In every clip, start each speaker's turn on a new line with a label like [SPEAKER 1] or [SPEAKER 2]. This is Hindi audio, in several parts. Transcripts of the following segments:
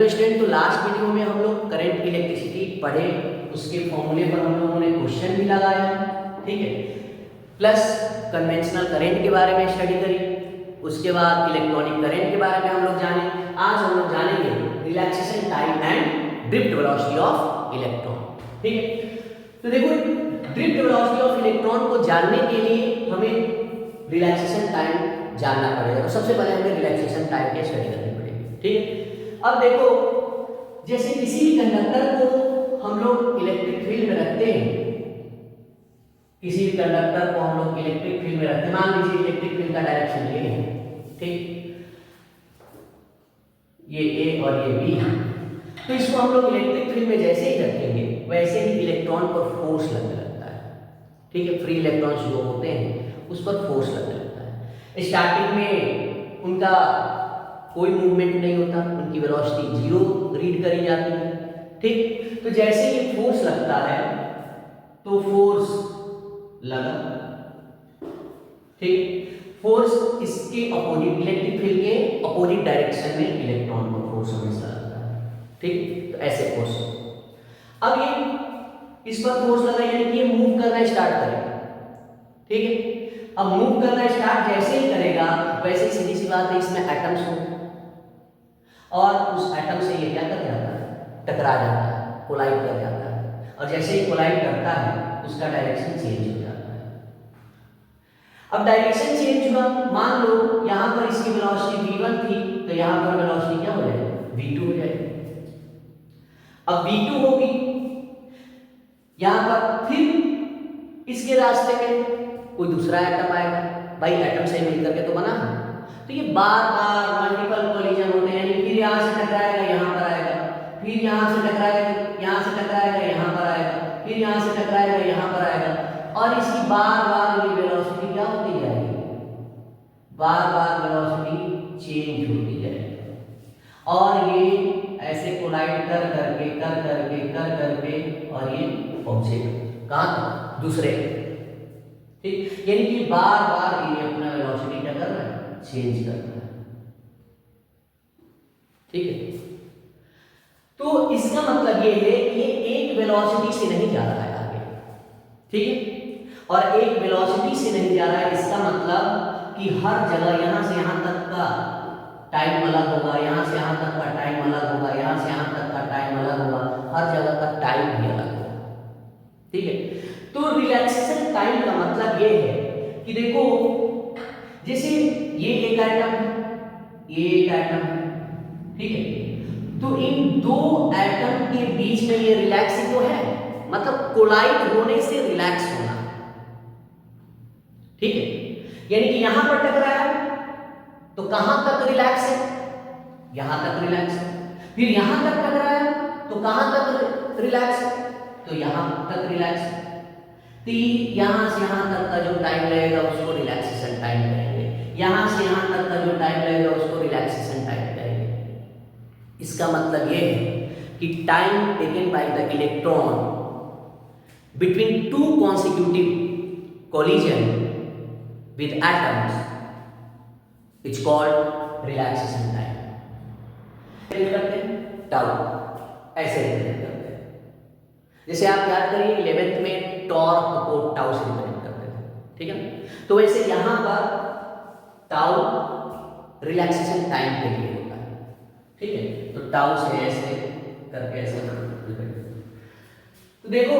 [SPEAKER 1] स्टूडेंट, तो लास्ट वीडियो में हम लोग करंट इलेक्ट्रिसिटी पढ़े, उसके फॉर्मूले पर हम लोगों ने क्वेश्चन भी लगाया, ठीक है, प्लस कन्वेंशनल करंट के बारे में स्टडी करी, उसके बाद इलेक्ट्रॉनिक करंट के बारे में हम लोग जाने। आज हम लोग जानेंगे relaxation time and drift velocity of electron, ठीक है। तो देखो, ड्रिफ्ट वेलोसिटी ऑफ इलेक्ट्रॉन को जानने के लिए हमें रिलैक्सेशन टाइम जानना पड़ेगा। तो सबसे पहले हमें रिलैक्सेशन टाइम की स्टडी करनी पड़ेगी, ठीक है। अब देखो, जैसे किसी भी कंडक्टर को हम लोग इलेक्ट्रिक फील्ड में रखते हैं, किसी भी कंडक्टर को हम लोग इलेक्ट्रिक फील्ड में रखते हैं, मान लीजिए इलेक्ट्रिक फील्ड का डायरेक्शन ये है, ठीक, ये ए और ये बी है। तो इसको हम लोग इलेक्ट्रिक फील्ड में जैसे ही रखेंगे वैसे ही इलेक्ट्रॉन पर फोर्स लगने लगता है, ठीक है। फ्री इलेक्ट्रॉन्स जो होते हैं उस पर फोर्स लगने लगता है। स्टार्टिंग में उनका कोई मूवमेंट नहीं होता, उनकी वेलोसिटी 0 रीड करी जाती है, ठीक। तो जैसे ही फोर्स लगता है तो फोर्स लगा, ठीक, फोर्स इसके अपोजिट, इलेक्ट्रिक फील्ड के अपोजिट डायरेक्शन में इलेक्ट्रॉन को फोर्स हमेशा लगता है, ठीक। तो ऐसे फोर्स, अब ये इस पर फोर्स लगा यानी कि ये मूव करना स्टार्ट करेगा, ठीक है। अब मूव करना स्टार्ट जैसे ही करेगा वैसे ही सीधी सी बात है, इसमें एटम्स हो और उस एटम से ये क्या कर जाता है, टकरा जाता है, कोलाइड कर जाता है, और जैसे ही कोलाइड करता है उसका डायरेक्शन चेंज हो जाता है। अब डायरेक्शन चेंज हुआ, मान लो यहाँ पर इसकी वेलोसिटी v1 थी, तो यहाँ पर वेलोसिटी क्या हो जाएगी, v2 हो जाएगी। अब v2 होगी यहाँ पर, फिर इसके रास्ते में कोई दूसरा एटम आएगा, भाई एटम से मिलकर के तो बना है, तो ये बार बार मल्टीपल कोलिजन होते हैं, यानी फिर यहाँ से टकराएगा यहाँ पर आएगा, फिर यहाँ से टकराएगा यहाँ से टकराएगा यहाँ पर आएगा, फिर यहाँ से टकराएगा यहाँ पर आएगा, और इसकी बार बार ये वेलोसिटी क्या होती जाएगी, बार बार वेलोसिटी चेंज होती जाएगी, और ये ऐसे कोलाइड कर करके और ये ऑब्जेक्ट कहाँ, दूसरे, ठीक, यानी कि बार बार ये अपना वेलोसिटी क्या कर रहा है, चेंज कर रहा है, ठीक है। तो इसका मतलब ये है कि ये एक वेलोसिटी से नहीं जा रहा है आगे, ठीक है, और एक वेलोसिटी से नहीं जा रहा है, इसका मतलब कि हर जगह यहाँ से यहाँ तक का टाइम अलग होगा, यहाँ से यहाँ तक का टाइम अलग होगा, यहाँ से यहाँ तक का टाइम अलग होगा, हर जगह का टाइम भी अलग होगा, ठीक है। तो रिलैक्सेशन टाइम का मतलब ये है कि देखो, जैसे ये एक एटम है, ये एक एटम है, ठीक है, तो इन दो एटम के बीच में ये रिलैक्स तो है, मतलब कोलाइड होने से रिलैक्स होना, ठीक है, यानी कि यहां पर टकराया तो कहां तक रिलैक्स है, यहां तक रिलैक्स है, फिर यहां तक टकराया तो कहां तक रिलैक्स है, तो यहां तक रिलैक्स है। तो यहां से यहां तक का जो टाइम लगेगा उसको रिलैक्सेशन टाइम कहेंगे, यहां से यहां तक का जो टाइम लगेगा उसको रिलैक्सेशन टाइम कहेंगे। इसका मतलब यह है कि time taken by the electron between two consecutive collision with atoms is called relaxation time. करते हैं टाउ, ऐसे रिप्रेजेंट करते हैं। जैसे आप याद करिए 11th में टॉर्क को टाउ से रिप्रेजेंट करते थे, ठीक है। तो वैसे यहां पर टाउ रिलैक्सेशन टाइम के लिए होता है, ठीक है। तो टाउ से ऐसे करके ऐसे तो देखो,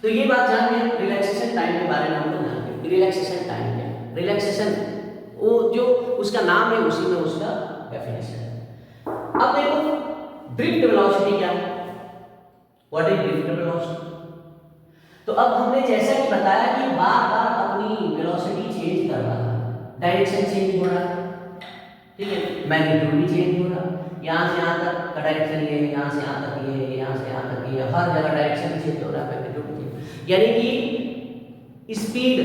[SPEAKER 1] तो ये बात जान गए रिलैक्सेशन टाइम के बारे में हम लोग जानते हैं। रिलैक्सेशन टाइम क्या है, रिलैक्सेशन वो जो उसका नाम है उसी में उसका डेफिनेशन है। अब देखो ड्रिफ्ट वेलोसिटी क्या है, व्हाट इज ड्रिफ्ट वेलोसिटी। तो अब हमने जैसा कि बताया कि बार बार अपनी वेलोसिटी चेंज कर रहा है, डायरेक्शन चेंज हो रहा है, ठीक है, मैग्नीट्यूड भी चेंज हो रहा है, यहाँ से यहाँ तक का डायरेक्शन ये है, यहाँ से यहाँ तक ये है, यहाँ से यहाँ तक ये है, हर जगह डायरेक्शन चेंज हो रहा है, मैग्नीट्यूड चेंज, यानी कि स्पीड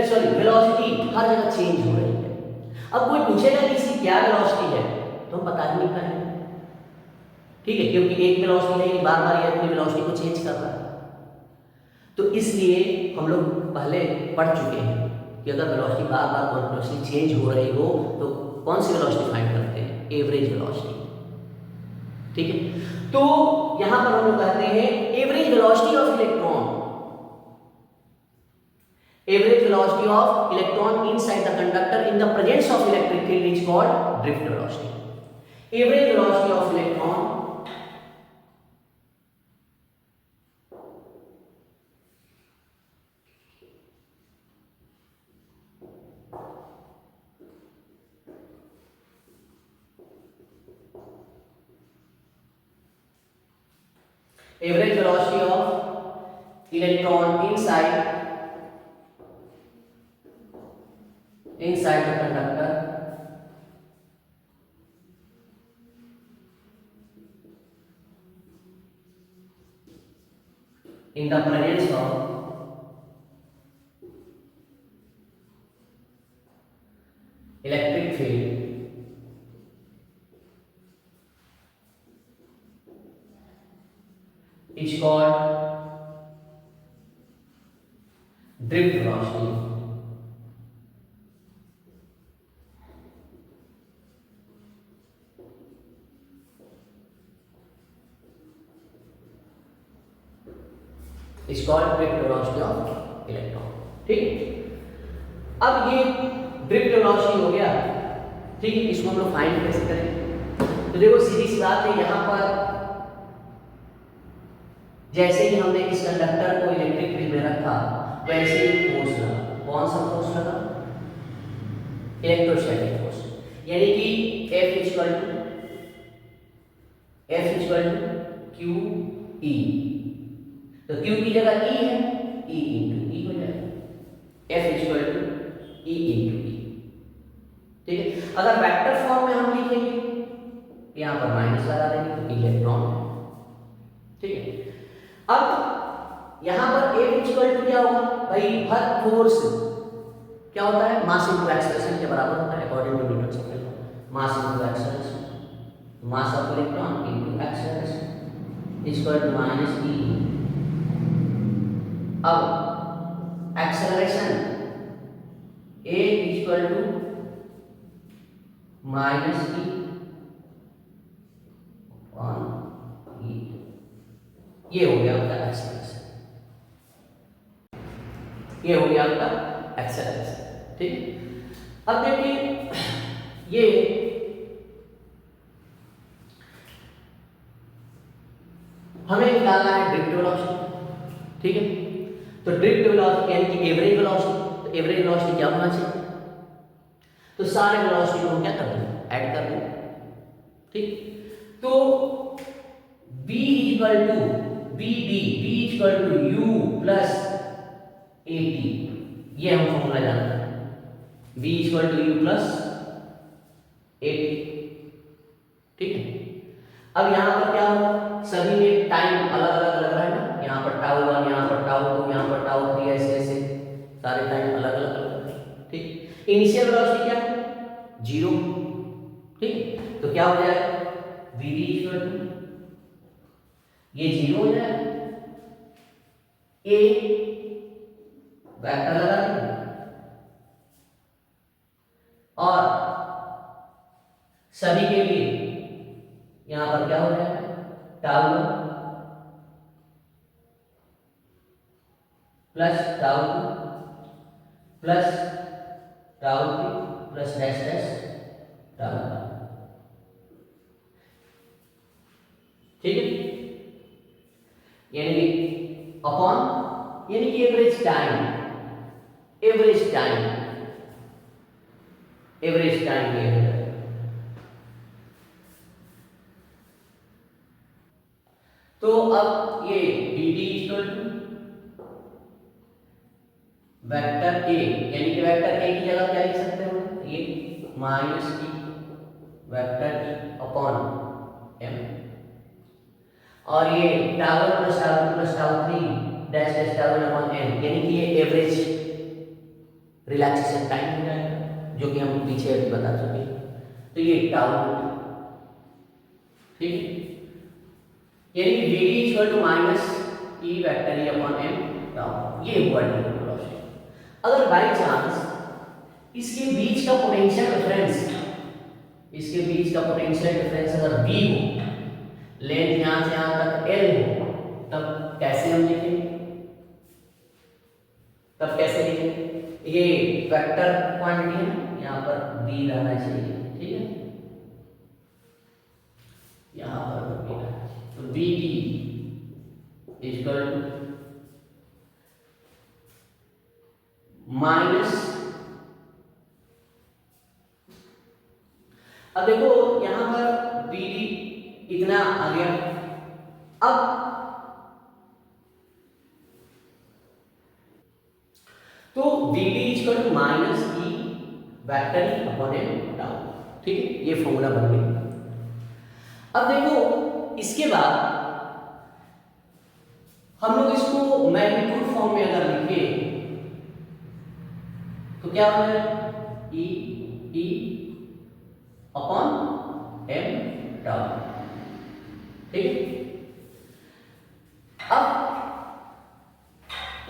[SPEAKER 1] सॉरी वेलोसिटी हर जगह चेंज हो रही है। अब कोई पूछेगा कि इसकी क्या वेलोसिटी है तो हम बता नहीं पाएंगे, ठीक है, क्योंकि एक वेलोसिटी है कि बार बार ये अपनी वेलोसिटी को चेंज कर रहा है। तो इसलिए हम लोग पहले पढ़ चुके हैं कि अगर वेलोसिटी बार बार कंटिन्यूअसली चेंज हो रही हो तो कौन सी वेलोसिटी फाइंड करते हैं, एवरेज वेलोसिटी। ठीक है। तो यहां पर हम लोग कहते हैं average velocity of electron, average velocity of electron inside the conductor in the presence of electric field is called drift velocity. Average velocity of electron average velocity of electron inside the conductor in the presence of electric field is called drift velocity। is called drift velocity of electron। ठीक है। अब ये drift velocity हो गया, ठीक है। इसको हम लोग फाइंड कैसे करें? तो देखो सीधी सी बात है, यहां पर जैसे ही हमने इस कंडक्टर को इलेक्ट्रिक फील्ड में रखा वैसे ही फोर्स लगा। कौन सा फोर्स लगा? इलेक्ट्रोस्टैटिक फोर्स, यानी कि F equal to Q E. तो Q की जगह E है, E इंटू ई हो जाएगा। F equal to E into e. ठीक है। अगर वेक्टर फॉर्म में हम लिखेंगे, यहां पर माइनस लगा देंगे तो इलेक्ट्रॉन, ठीक है। अब यहां पर F इक्वल टू क्या होगा भाई? हर फोर्स क्या होता है? मास इनटू एक्सेलरेशन के बराबर होता है according to Newton second law. Mass into acceleration, mass of electron into acceleration equal to minus e. अब acceleration A equal to minus e on e. ये हो गया आपका एक्सेलरेशन, ये हो गया आपका एक्सेलरेशन, ठीक है। अब देखिए ये हमें निकालना है ड्रिफ्ट वेलोसिटी, ठीक है। तो ड्रिफ्ट वेलोसिटी यानी कि एवरेज वेलोसिटी, तो एवरेज वेलोसिटी क्या होना चाहिए? तो सारे वेलोसिटी को हम क्या कर देंगे? ऐड कर देंगे, ठीक। तो v equal to v equal to u plus at, ये हम फॉर्मूला जानते हैं। v equal to u plus at, ठीक है। अब यहां पर क्या होगा? सभी में टाइम अलग अलग लग रहा है ना, यहाँ पर टाउ 1, यहाँ पर टाउ 2, यहाँ पर टाउ 3, ऐसे ऐसे सारे टाइम अलग अलग लग रहे हैं, ठीक। इनिशियल वेलोसिटी क्या है? 0, ठीक। तो क्या हो जाएगा? v इक्वल टू ये 0 हो जाएगा, a वेक्टर लगा देंगे और सभी के लिए यहां पर क्या हो जाएगा? Tau 1 plus tau 2 plus tau 3 plus dash dash tau 1, ठीक है। यानी कि अपॉन, यानी कि एवरेज टाइम ये हो जाएगा। तो अब ये dt equal to vector a, यानी कि वेक्टर a की जगह क्या लिख सकते हो? ये minus e vector e upon m, और ये tau 1 plus tau 2 plus tau 3 dash dash tau 1 upon n, यानी कि ये एवरेज रिलैक्सेशन टाइम हो जाएगा, जो कि हम पीछे अभी बता चुके हैं। तो ये टाउ, ठीक है। यानी कि v equal to minus e vector e upon m tau, ये हुआ ड्रिफ्ट वेलोसिटी। अगर बाय चांस इसके बीच का पोटेंशियल डिफरेंस अगर v हो, लेंथ यहां से यहां तक L हो, तब कैसे हम लिखेंगे? ये वेक्टर क्वांटिटी है, यहाँ पर v रहना चाहिए, ठीक है, यहाँ पर v रहना चाहिए। तो vt इक्वल टू माइनस, अब देखो यहां पर vd इतना आ गया। अब तो vd equal to minus E vector E upon M tau, ठीक है, ये फॉर्मूला बन गया। अब देखो इसके बाद हम लोग इसको मैग्नीट्यूड फॉर्म में अगर लिखे तो क्या हो जाएगा? ई अपॉन एम टाउ, ठीक है। अब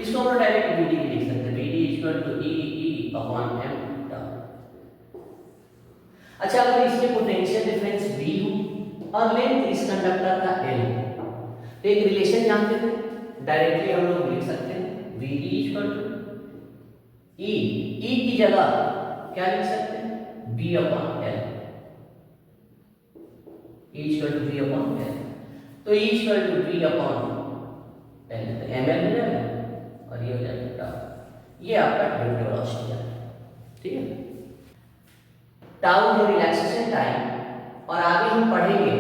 [SPEAKER 1] इसको हम लोग डायरेक्ट vd लिख सकते हैं, vd equal to E upon M tau. अच्छा, अगर इसके पोटेंशियल डिफरेंस v हो और लेंथ इस कंडक्टर का l हो, तो एक रिलेशन जानते थे, डायरेक्टली हम लोग लिख सकते हैं vd इक्वल टू ई की जगह क्या लिख सकते हैं? v upon l, e equal to v upon l। तो e equal to v upon l, तो ml हो जाएगा और ये हो जाएगा टाउ। ये आपका ड्रिफ्ट वेलोसिटी है, ठीक है। टाउ है रिलैक्सेशन टाइम, और आगे हम पढ़ेंगे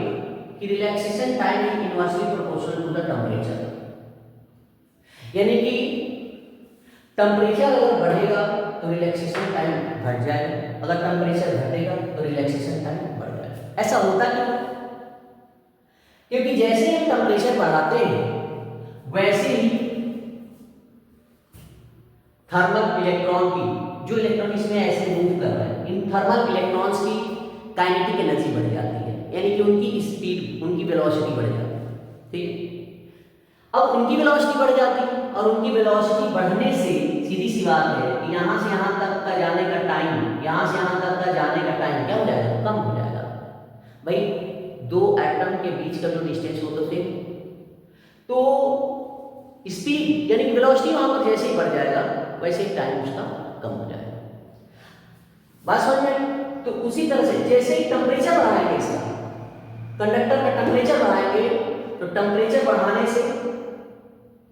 [SPEAKER 1] कि relaxation time is inversely proportional to the temperature, यानी कि टेंपरेचर अगर बढ़ेगा तो रिलैक्सेशन टाइम घट जाएगा, अगर टेंपरेचर घटेगा तो रिलैक्सेशन टाइम बढ़ जाएगा। ऐसा होता क्यों? क्योंकि जैसे हम टेंपरेचर बढ़ाते हैं वैसे ही थर्मल इलेक्ट्रॉन की, जो इलेक्ट्रॉन इसमें ऐसे मूव कर रहे हैं, इन थर्मल इलेक्ट्रॉन्स की काइनेटिक एनर्जी बढ़ जाती है, यानी कि उनकी स्पीड, उनकी वेलोसिटी बढ़ जाती है, ठीक है। अब उनकी वेलोसिटी बढ़ जाती है और उनकी वेलोसिटी बढ़ने से सीधी सी बात है कि यहाँ से यहाँ तक का जाने का टाइम, यहाँ से यहाँ तक का जाने का टाइम क्या हो जाएगा? कम हो जाएगा। भाई दो एटम के बीच का जो डिस्टेंस हो तो स्पीड यानी कि वेलोसिटी वहां पर जैसे ही बढ़ जाएगा वैसे ही टाइम उसका कम हो जाएगा। बात समझ में? तो उसी तरह से जैसे ही टेंपरेचर बढ़ाएंगे, इसका कंडक्टर का टेंपरेचर बढ़ाएंगे, तो टेंपरेचर बढ़ाने से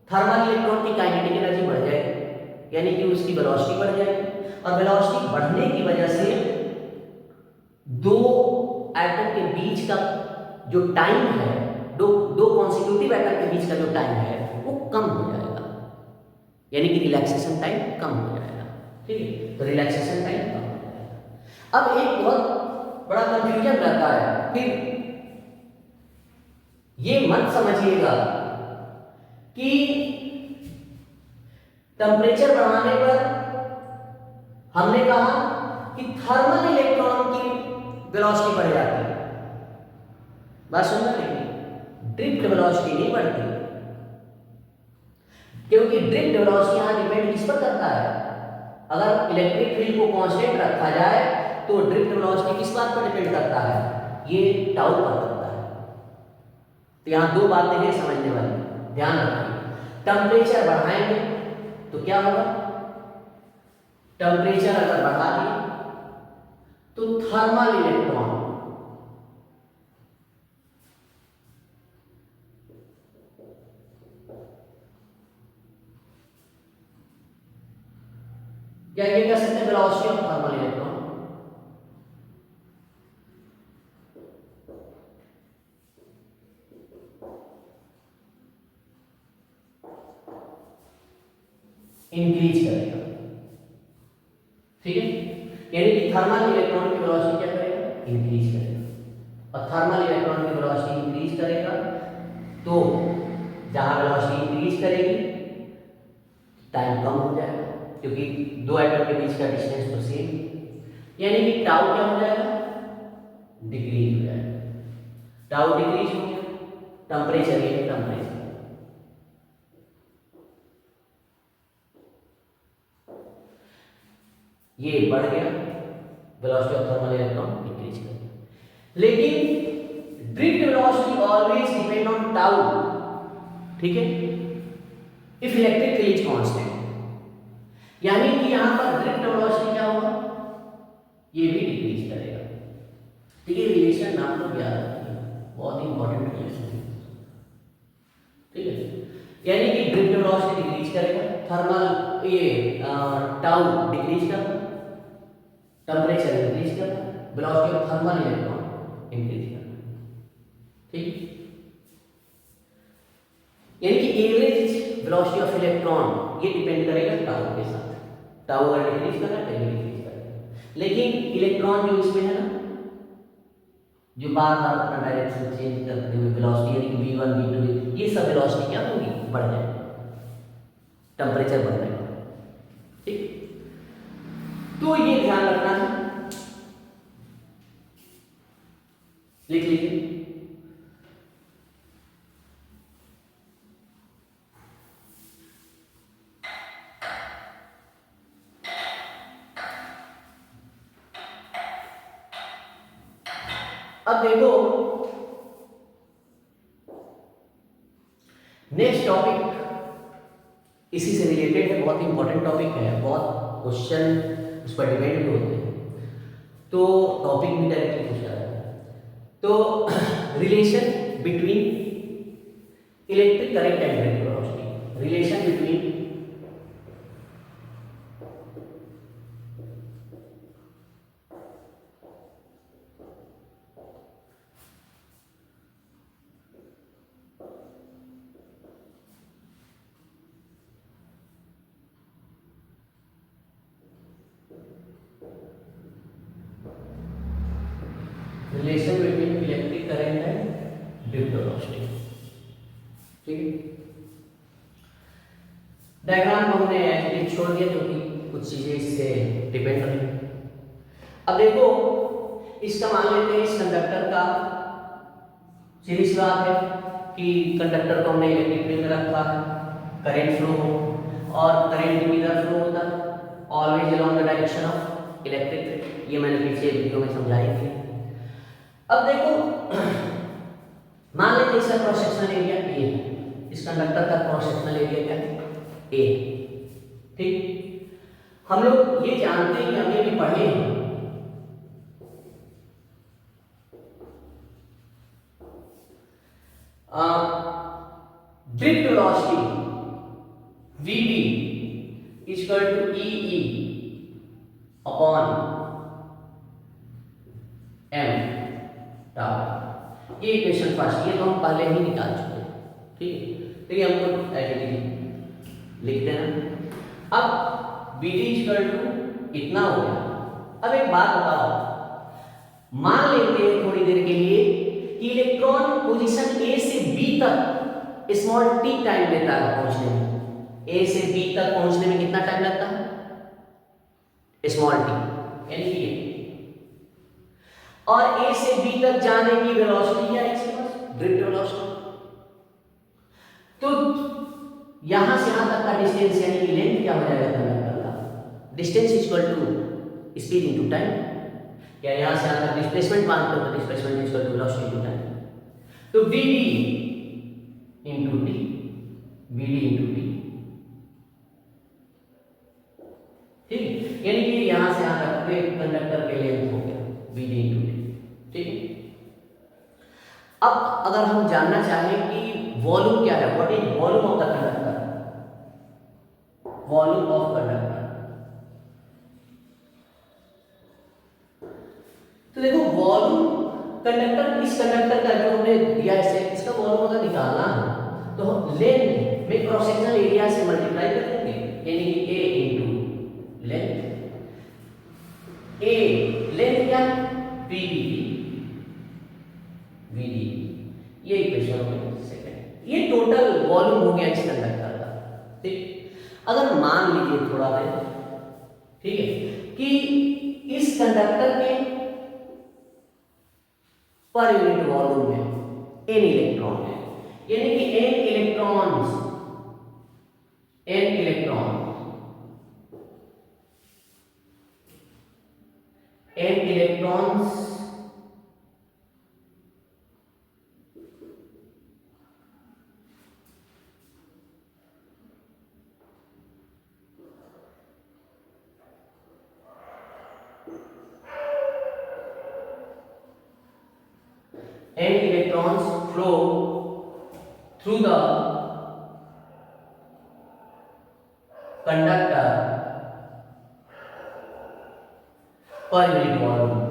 [SPEAKER 1] थर्मल इलेक्ट्रॉन की काइनेटिक एनर्जी बढ़ जाएगी, यानी कि उसकी वेलोसिटी बढ़ जाएगी, और वेलोसिटी बढ़ने की वजह से दो एटम के बीच का जो टाइम है, दो कॉन्सिक्यूटिव एटम के बीच का जो टाइम है वो कम हो जाएगा, यानी कि रिलैक्सेशन टाइम कम हो जाएगा, ठीक है। तो रिलैक्सेशन टाइम कम हो जाएगा। अब एक बहुत बड़ा कंफ्यूजन रहता है, फिर ये मत समझिएगा कि टेंपरेचर बढ़ाने पर हमने कहा कि थर्मल इलेक्ट्रॉन की वेलोसिटी बढ़ जाती है। बात समझ में नहीं? ड्रिफ्ट वेलोसिटी नहीं बढ़ती, क्योंकि ड्रिफ्ट वेलोसिटी यहां डिपेंड किस पर करता है? अगर इलेक्ट्रिक फील्ड को कांस्टेंट रखा जाए तो ड्रिफ्ट वेलोसिटी किस बात पर डिपेंड करता है? ये टाउ पर करता है। तो यहां दो बातें हैं समझने वाली, ध्यान रखिए। टेंपरेचर बढ़ाएंगे तो क्या होगा? टेंपरेचर अगर बढ़ा दिए तो थर्मल इलेक्ट्रॉन या ये कह सकते हैं velocity of thermal electron increase करेगा, ठीक है। यानी कि थर्मल इलेक्ट्रॉन की वेलोसिटी क्या करेगा? इंक्रीज करेगा, और थर्मल इलेक्ट्रॉन की वेलोसिटी इंक्रीज करेगा तो जहां वेलोसिटी इंक्रीज करेगी टाइम कम हो जाएगा, क्योंकि दो एटम के बीच का डिस्टेंस तो सेम, यानी कि टाउ क्या हो जाएगा? डिक्रीज हो जाएगा। टाउ डिक्रीज हो गया, टेंपरेचर ये टेंपरेचर ये बढ़ गया, velocity of thermal electron increase कर गया। लेकिन drift velocity always depend on tau, ठीक है, if electric field is constant, यानी कि यहां पर ड्रिफ्ट वेलोसिटी क्या होगा, ये भी डिक्रीज करेगा। तो ये रिलेशन आप लोग याद रखिए, बहुत इंपॉर्टेंट रिलेशन है, ठीक है। यानी कि ड्रिफ्ट वेलोसिटी डिक्रीज करेगा, थर्मल ये टाउ डिक्रीज करता, टेम्परेचर इंक्रीज करता, velocity of thermal electron increase करता, ठीक। यानी कि एवरेज वेलोसिटी ऑफ इलेक्ट्रॉन ये डिपेंड करेगा टाउ के साथ, टाउ अगर डिक्रीज कर रहा है तो डिक्रीज करेगा। लेकिन इलेक्ट्रॉन जो इसमें है ना, जो बार बार अपना डायरेक्शन चेंज करते हुए वेलोसिटी यानी कि v1 v2 ये सब वेलोसिटी क्या होगी, बढ़ जाएगी, टेम्परेचर बढ़ जाएगा, ठीक। तो ये ध्यान रखना है, लिख लीजिए। अब देखो नेक्स्ट टॉपिक इसी से रिलेटेड है, बहुत इंपॉर्टेंट टॉपिक है, बहुत क्वेश्चन उस पर डिपेंड भी होते हैं, तो टॉपिक भी डायरेक्टली पूछा जाता है। तो relation between electric current and drift velocity, relation between relation between electric current and drift velocity, ठीक है। डायग्राम को हमने ऐसे छोड़ दिया क्योंकि कुछ चीजें इससे डिपेंड करेंगी। अब देखो इसका मान लेते हैं, इस कंडक्टर का सीधी सी बात है कि कंडक्टर को हमने इलेक्ट्रिक फील्ड में रखा है, करंट फ्लो हो, और करंट किधर फ्लो होता है, always along the direction of electric field, ये मैंने पीछे वीडियो में समझाई थी। अब देखो मान लेते हैं इसका क्रॉस सेक्शनल एरिया ए है, इस कंडक्टर का क्रॉस सेक्शनल एरिया क्या है, ए, ठीक। हम लोग ये जानते हैं कि हमने भी पढ़े हैं drift velocity vb equal to E upon m tau, ये इक्वेशन फर्स्ट, ये तो हम पहले ही निकाल चुके हैं, ठीक है। तो ये हमको ऐसे लिख देना। अब bd इक्वल टू इतना हो गया। अब एक बात बताओ, मान लेते हैं थोड़ी देर के लिए कि इलेक्ट्रॉन पोजीशन ए से बी तक स्मॉल t टाइम लेता है पहुंचने में, ए से बी तक पहुंचने में कितना टाइम लगता है, स्मॉल t, यानी कि और ए से बी तक जाने की वेलोसिटी क्या है इसके पास, ड्रिफ्ट वेलोसिटी। तो यहां से यहां तक का डिस्टेंस यानी कि लेंथ क्या हो जाएगा कंडक्टर का, distance equal to speed into time, या यहां से यहां तक डिस्प्लेसमेंट मानते हो तो displacement equal to velocity into time. तो vd into t, vd into t, ठीक, यानी कि यहां से यहां तक के कंडक्टर के लेंथ हो गया vd इनटू t, ठीक। अब अगर हम जानना चाहें कि वॉल्यूम क्या है, what is volume of the conductor, volume of conductor, तो देखो वॉल्यूम कंडक्टर, इस कंडक्टर का जो हमने दिया है इसका वॉल्यूम अगर निकालना है तो हम लेंथ में क्रॉस सेक्शनल एरिया से मल्टीप्लाई कर देंगे, यानी कि a into length, a length क्या vd, vd, ये इक्वेशन हो गई सेकंड, ये टोटल वॉल्यूम हो गया इस कंडक्टर का, ठीक। अगर मान लीजिए थोड़ा देर, ठीक है, कि इस कंडक्टर के पर यूनिट वॉल्यूम में n इलेक्ट्रॉन है, यानी कि n electrons n electrons flow through the conductor per unit volume.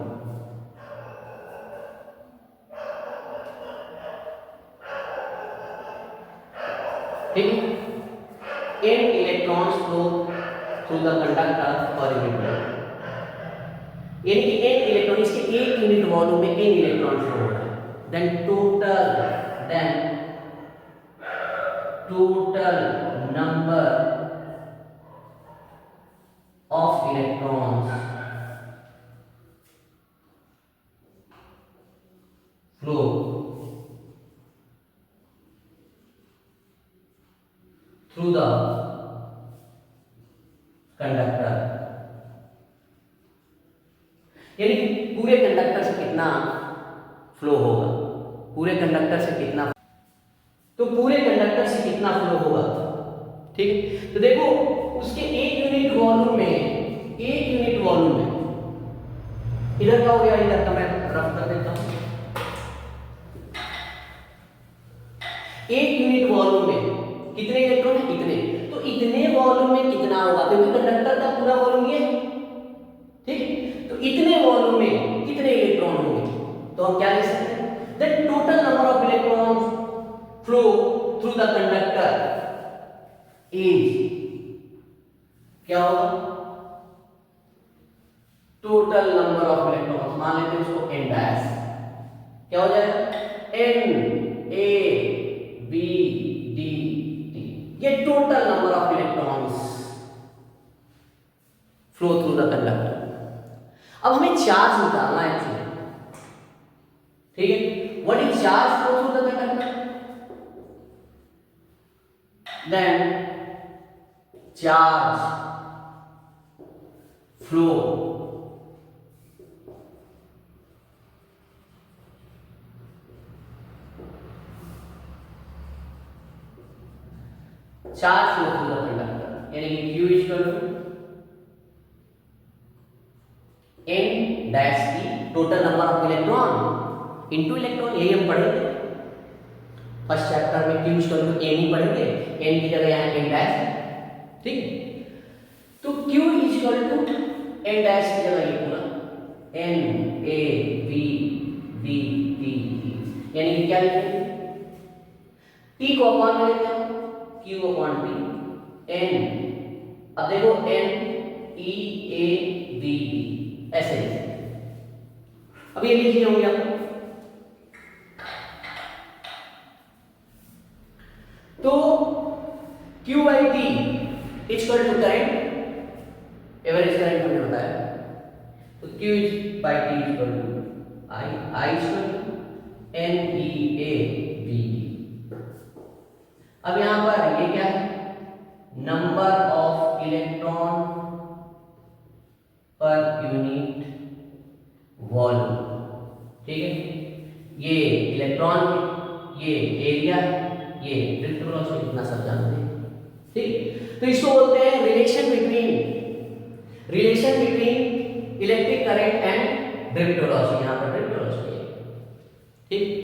[SPEAKER 1] ठीक है, n electrons flow through the conductor per unit volume, यानी कि n इलेक्ट्रॉन, इसके एक यूनिट वॉल्यूम में n इलेक्ट्रॉन फ्लो हो रहा है, then total number of electrons flow through the conductor, यानी कि पूरे कंडक्टर से कितना फ्लो होगा, पूरे कंडक्टर से कितना, तो पूरे कंडक्टर से कितना फ्लो होगा। ठीक है, तो देखो उसके एक यूनिट वॉल्यूम में, इधर का हो गया, इधर का मैं रफ कर देता हूं, एक यूनिट वॉल्यूम में कितने इलेक्ट्रॉन है, इतने, तो इतने वॉल्यूम में कितना होगा, क्योंकि कंडक्टर का पूरा वॉल्यूम ये है। ठीक है, तो इतने वॉल्यूम में कितने इलेक्ट्रॉन होंगे, तो हम क्या लिख सकते हैं, the total number of electrons flow through the conductor is, क्या होगा, टोटल नंबर ऑफ इलेक्ट्रॉन्स, मान लेते हैं उसको n डैश, क्या हो जाएगा, n a b d t, ये total number of electrons flow through the conductor. अब हमें चार्ज निकालना है एक्चुअली, ठीक है, what is charge flow through the conductor, then charge flow through the conductor, यानी कि Q equal to n dash की total number of electron into electron, यही हम पढ़ेंगे फर्स्ट चैप्टर में, Q इक्वल टू n ही पढ़ेंगे, n की जगह यहाँ n डैश है। ठीक, तो Q equal to n dash की जगह ये पूरा n a b d t e, यानी कि क्या लिखेंगे, t को अपॉन में लेते हैं, Q अपॉन t, n, अब देखो n e a b d, ऐसे अब ये लिख लिए होंगे आपको, तो Q by T equal to current, average current हमने बताया, तो Q by T equal to I equal to n e a b d। अब यहां पर ये क्या है, number of electron per unit volume. ठीक है, ये इलेक्ट्रॉन, ये एरिया, ये ड्रिफ्ट वेलोसिटी, इतना सब जानते हैं। ठीक, तो इसको बोलते हैं relation between electric current and drift velocity, यहां पर ड्रिफ्ट वेलोसिटी है। ठीक।